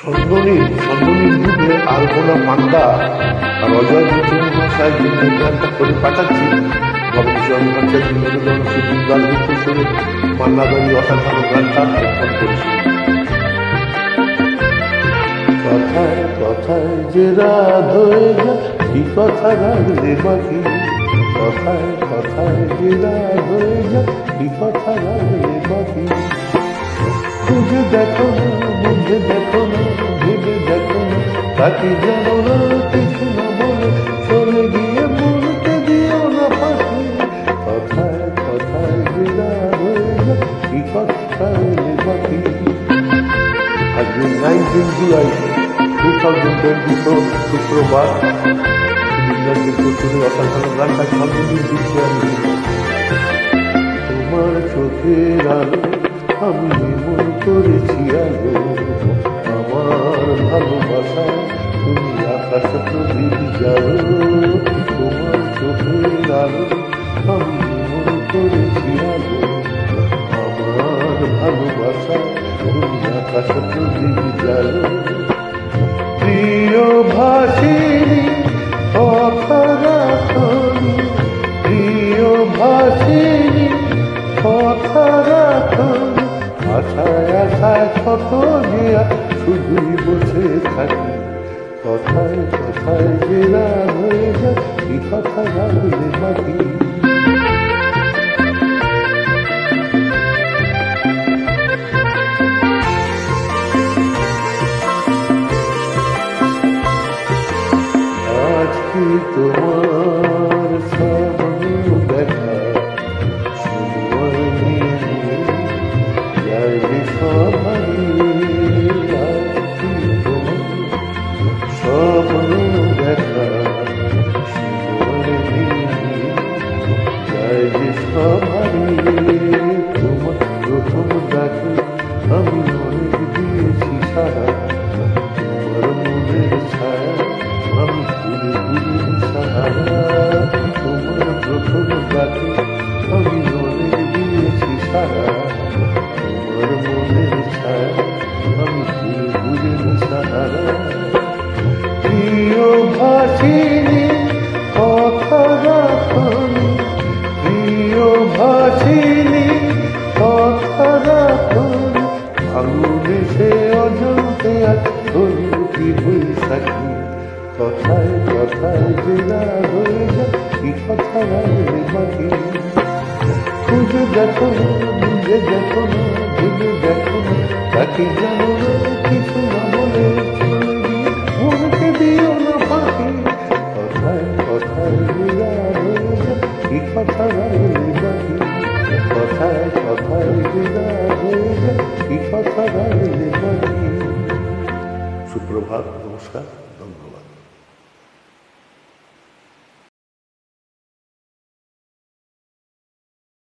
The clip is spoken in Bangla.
ছন্দনীর যুগে আলপনা মান্ডা আর অজয় মুখোপাধ্যায়ের জন্য গানটা করে পাঠাচ্ছি। ভবিষ্যৎ ভট্টাচার্য নিবেদন শুধু গান লিখতে শুনে মান্নাদারি অসাধারণ গানটা এখন করেছি। কথায় কথায় যে রাত হয়ে যায় কি কথা রাখলে বাকি, কথায় কথায় যে রাত হয়ে যায় কি কথা রাখলে বাকি। খুঁজে দেখো না, বুঝে দেখো না, ভেবে দেখো না, তাকে জানো না, কিছু না বলে চলে গিয়ে বলতে দিও না পাখি। কথায় কথায় যে রাত হয়ে যায় কি কথা রাখলে বাকি। আজকে 19 জুলাই 2024 শুক্রবার অসাধারণ গানটা ছন্দনীর দিচ্ছে। আমি তোমার চোখের আলো আমি মন করেছি আলো, আমার ভালোবাসা তুমি আকাশ প্রদীপ জানো। তোমার চোখের আলো আমি মন করেছি আলো, আমার ভালোবাসা তুমি আকাশ প্রদীপ জানো। প্রিয় ভাসিনী কথা রাখনি, প্রিয় ভাসিনী কথা রাখনি, আশায় আশায় কত দিয়া শুধুই বসে থাকি। কথায় কথায় যে রাত হয়ে যায় কি কথা রাখলে বাকি। আজ কি তোমার সামনে দেখা সময় নিয়ে যাই সবাই। আজ কি তোমার স্বপ্ন দেখা সময় নিয়ে যাই সবাই। তোমার প্রথম ডাকে আমি অনেক দিয়েছি সারা, তোমার মনের ছায়া আমি ঘুরে ঘুরে সাহারা। তোমার প্রথম ডাকে আমি অনেক দিয়েছি সারা, তোমার মনের ছায়া আমি ঘুরে ঘুরে সাহারা। প্রিয় ভাসিনী কথা রাখনি, প্রিয় ভাসিনী কথা রাখনি, আঙুলে সে অজান্তে আজ কি বৈশাখী। কথায় কথায় যে রাত হয়ে যায় কি কথা রাখলে বাকি। খুঁজে দেখো না, বুঝে দেখো না, ভেবে দেখো না, তাকে জানো না, কিছু না বলে চলে গিয়ে মনকে দিও না পাখি। কথায় কথায় যে রাত হয়ে যায় কি কথা রাখলে বাকি। কথায় কথায় যে রাত হয়ে যায় কি কথা রাখলে বাকি। সুপ্রভাত, নমস্কার, ধন্যবাদ।